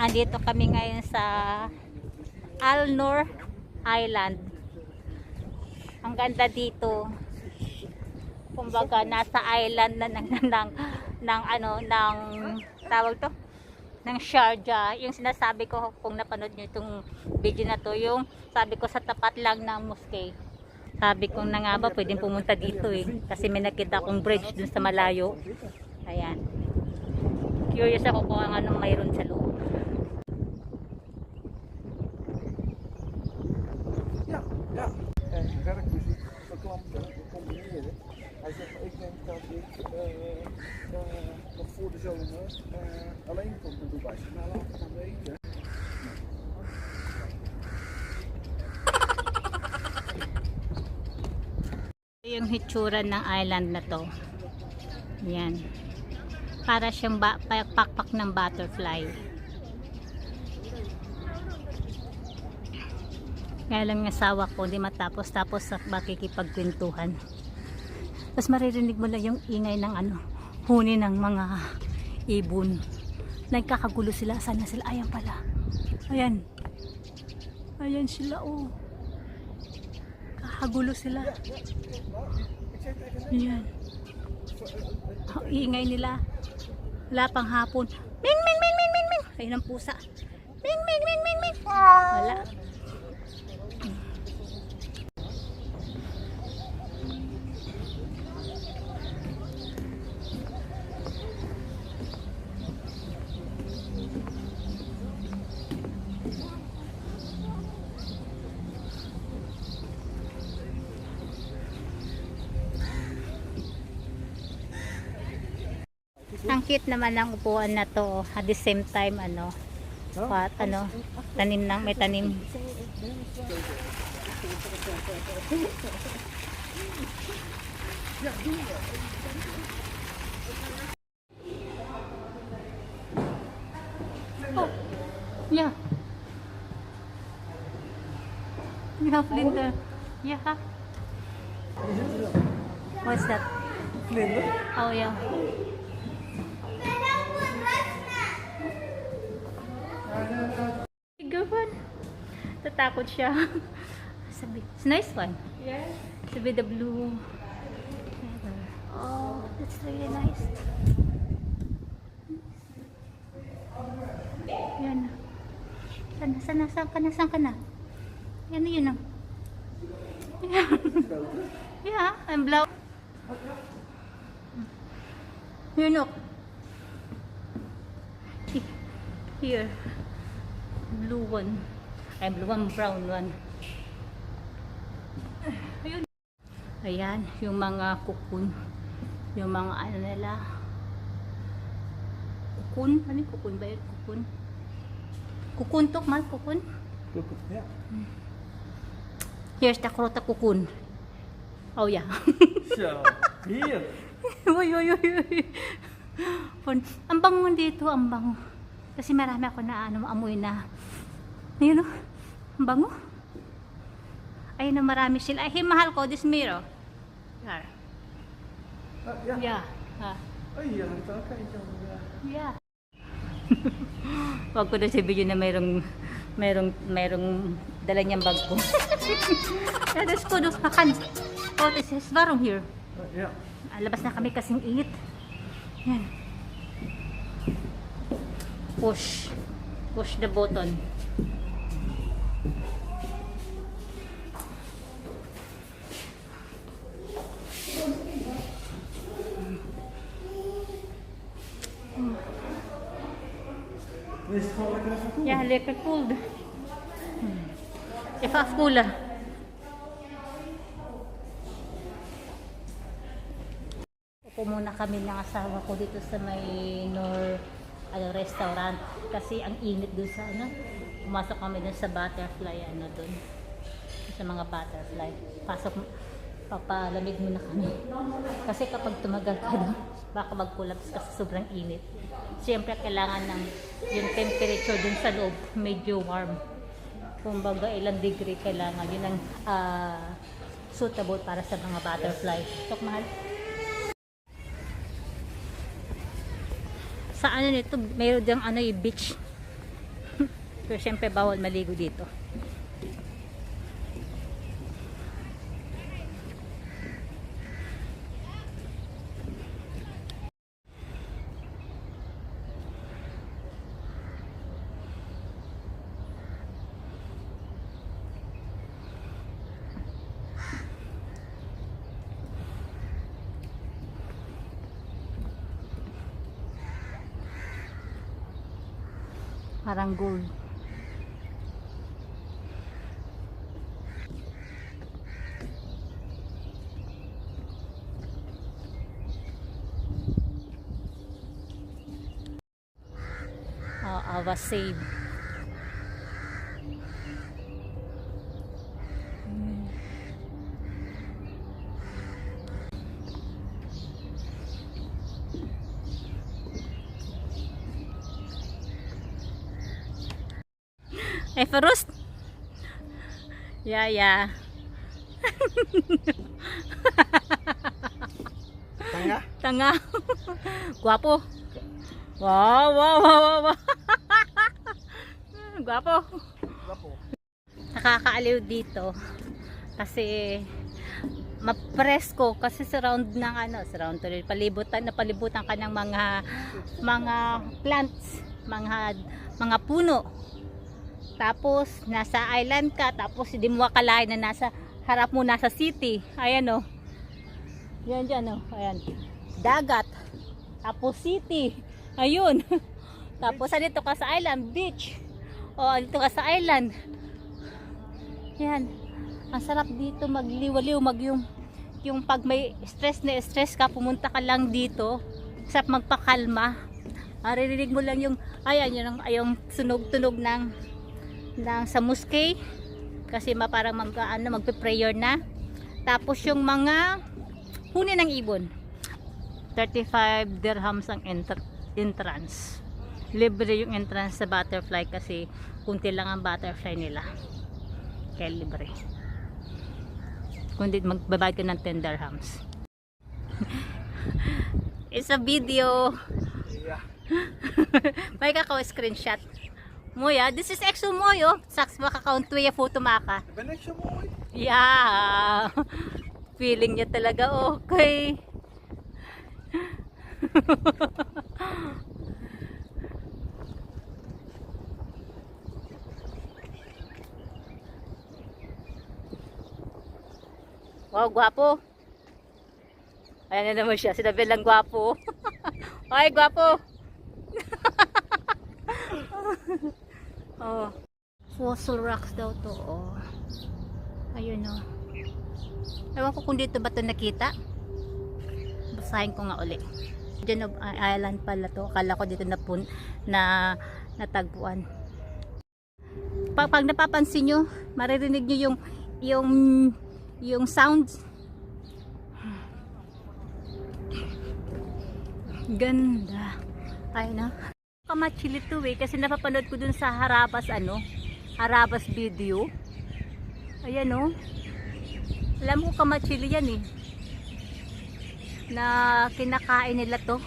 Andito kami ngayon sa Alnor Island. Ang ganda dito. Kumbaga nasa island na ng ano ng tawag to ng Sharjah. Yung sinasabi ko kung napanood niyo itong video na to, yung sabi ko sa tapat lang ng mosque. Sabi ko na nga ba pwedeng pumunta dito eh kasi may nakita akong bridge dun sa malayo. Ayan. Curious ako kung anong mayroon sa loob. Ja, ja. En werkmuziek verklampen, combineren. Hij zegt, ik denk dat ik nog voor de zomer alleen kom naar Dubai. Nou, laat het dan weten. Yung hitsura ng island na to. Yan. Para siyang pakpak ng butterfly. Kaya lang yung asawa ko hindi matapos-tapos sa makikipagkwentuhan. Tapos maririnig mo lang yung ingay ng huni ng mga ibon. Nagkakagulo sila. Sana sila. Ayan pala. Ayan. Ayan sila oh. Kakagulo sila. Ayan. Ang ingay nila. Wala pang hapon. Ming, ming, ming, ming, ming, ming. Ayun ang pusa. Ming, ming, ming, ming, ming. Wala. Ang cute naman ang upuan na to. At the same time, tanim ng, may tanim. Oh, yeah. You have Linda. Yeah. What's that? Vlinder? Oh, yeah. Gawan. Tatakot siya. Sabi, it's nice one. Yes. Sabi the blue. Oh, that's really nice. Yan. Saan ka na? Yan na yun. Yeah, I'm blow. Here, look. Here. Blue one. Ay, blue one, brown one. Ayun. Ayan, yung mga kukun. Yung mga nila. Kukun? Ano yung kukun ba yun? Kukun? Kukun to, mal? Kukun? Ja. Here's the krota kukun. Oh, yeah. Zo, hier. Uy. Ang bango dito, ang bango. Kasi marami ako na amoy na. Ayun o, ang bango. Ayun o, marami sila. Ay, mahal ko, this mirror. Here. Ja. Yeah. Oh, hier hangt er ook eentje onder. Yeah. Wag ko na sa video na mayroong dala niyang bag ko. Let's go do makan. Oh, this is warm here. Ja. Labas na kami kasing init. Yan. Push the button. Is het gewoon lekker even koel? Ja, lekker cool. Even afkoelen. Upo muna kami ng asawa ko dito sa may restaurant kasi ang init dun sa pumasok kami dun sa butterfly dun sa mga butterfly. Pasok, papalamig muna kami kasi kapag tumagal ka dun baka mag-collapse kasi sobrang init. Siyempre kailangan ng yung temperature dun sa loob medyo warm. Kumbaga ilang degree kailangan yun ang suitable para sa mga butterfly. Tok mahal. Sa nito, mayroon diyang yung beach. Pero syempre bawal maligo dito. Parang gold. Oh, I was saved. Eh, Farust? Yeah. Tanga? Tanga. Guwapo. Wow. Guwapo. Lapo. Nakakaaliw dito kasi mapresko kasi surround tuloy palibutan ka ng mga plants, mga puno. Tapos nasa island ka, tapos hindi mo akalain na nasa harap mo nasa city. Ayan oh. Yan dyan oh. Ayan. Dagat. Tapos city. Ayun. Tapos dito ka sa island, beach. O dito ka sa island. Yan. Ang sarap dito magliwaliw, yung pag may stress ka, pumunta ka lang dito. Sarap magpakalma. Maririnig mo lang yung yung sunog-tunog ng sa muskay kasi parang magpe-prayer na. Tapos yung mga huni ng ibon, 35 dirhams ang entrance. Libre yung entrance sa butterfly kasi kunti lang ang butterfly nila, kaya libre. Kundi magbabayad ka ng 10 dirhams. It's a video. Yeah. May screenshot. Moya, this is actual moyo. Saks maka-count ya photo maka. Connection mo eh. Yeah. Feeling niya talaga okay. Wow, gwapo. Ayan na naman siya. Sinabi lang gwapo. Ay, gwapo. Oh. Fossil rocks daw to. Oh. Ayun oh. Ewan ko kung dito ba to nakita. Basahin ko nga uli. Diyan island pala to. Akala ko dito na natagpuan. Pag napapansin nyo, maririnig nyo yung sounds. Ganda. Ay na. Kamachili to eh kasi napapanood ko dun sa Harabas video. Ayan oh. Alam ko kamachili yan eh. Na kinakain nila to.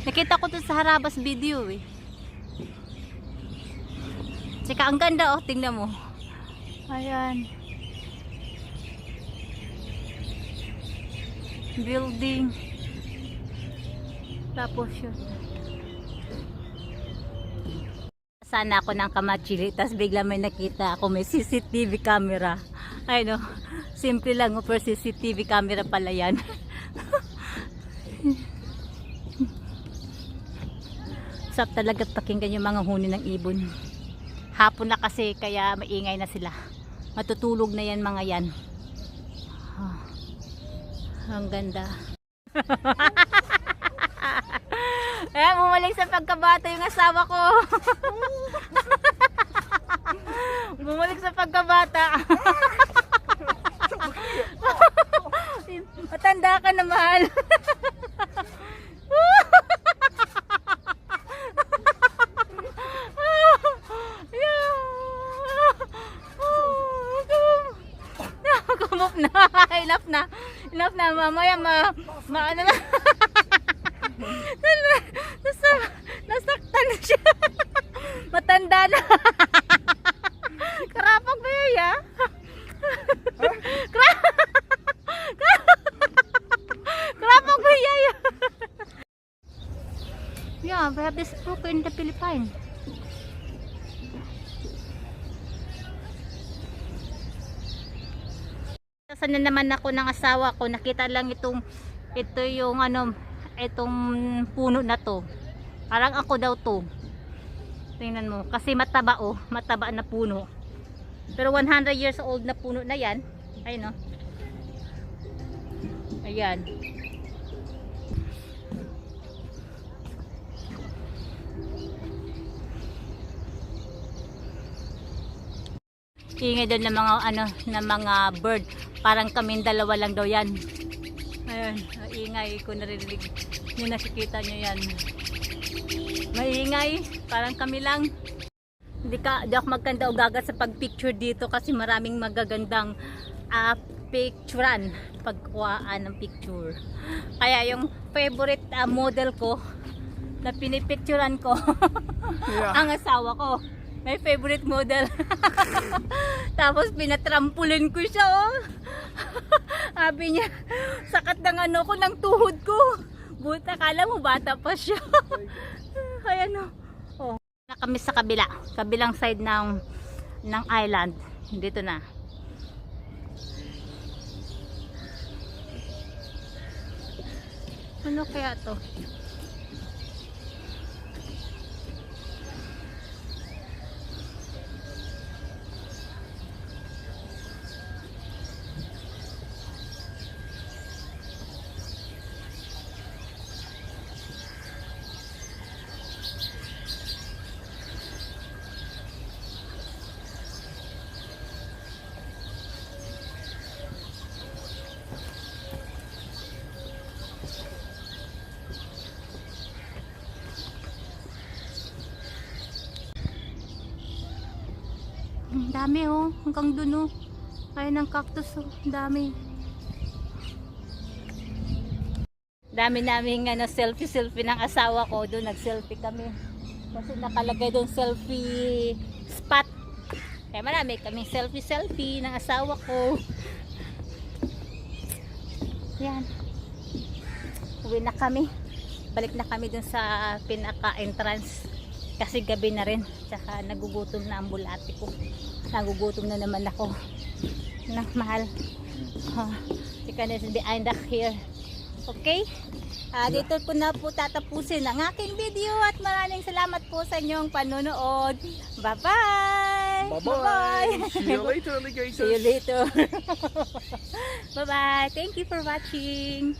Nakita ko dun sa Harabas video eh. Tsaka ang ganda oh, tingnan mo. Ayan. Building. Tapos yun. Sana ako ng kamachili. Tapos bigla may nakita ako may CCTV camera. Ay no. Simple lang o pero CCTV camera pala yan. Sarap talaga pakinggan yung mga huni ng ibon. Hapon na kasi kaya maingay na sila. Matutulog na yan mga yan. Ang ganda. Eh, bumalik sa pagkabata yung asawa ko. Bumalik sa pagkabata. Matanda ka na, mahal. Kumop na. Enough na. Mamaya ano na. Nasaktan na siya. Yeah, we have this book in the Philippines. Saan na naman ako ng asawa ko, nakita lang ito yung ano, itong puno na to. Parang ako daw to. Tingnan mo, kasi mataba oh, mataba na puno. Pero 100 years old na puno na yan. Ayun oh. Ayan. Ingay doon ng mga ano, ng mga bird. Parang kaming dalawa lang daw yan. Ayun, ingay ko narinig. Yung nakikita nyo yan. Maingay, parang kami lang. Di ako magkanda o gaga sa pagpicture dito kasi maraming magagandang picturean, pagkuhaan ng picture. Kaya yung favorite model ko na pinipicturean ko, Yeah. ang asawa ko. May favorite model. Tapos pinatrampolin ko siya oh. Sabi niya, sakat ng ano ko, ng tuhod ko. Buta, kala mo bata pa siya. Ayan oh. Oh. Na kami sa kabilang side ng island. Dito na. Ano kaya to? Ang dami oh, hanggang dun oh. Kaya ng cactus oh, dami. Dami naming ano, selfie ng asawa ko. Doon nag-selfie kami. Kasi nakalagay doon selfie spot. Kaya marami kaming selfie ng asawa ko. Yan. Uwi na kami. Balik na kami doon sa pinaka-entrance. Kasi gabi na rin. Tsaka nagugutom na ang bulate ko. Nagugutom na naman ako. Mahal. Chicken is behind the here. Okay? Dito po na po tatapusin ang aking video at maraming salamat po sa inyong panonood. Bye-bye! Bye-bye! See you later, alligators! See you later! Bye-bye! Thank you for watching!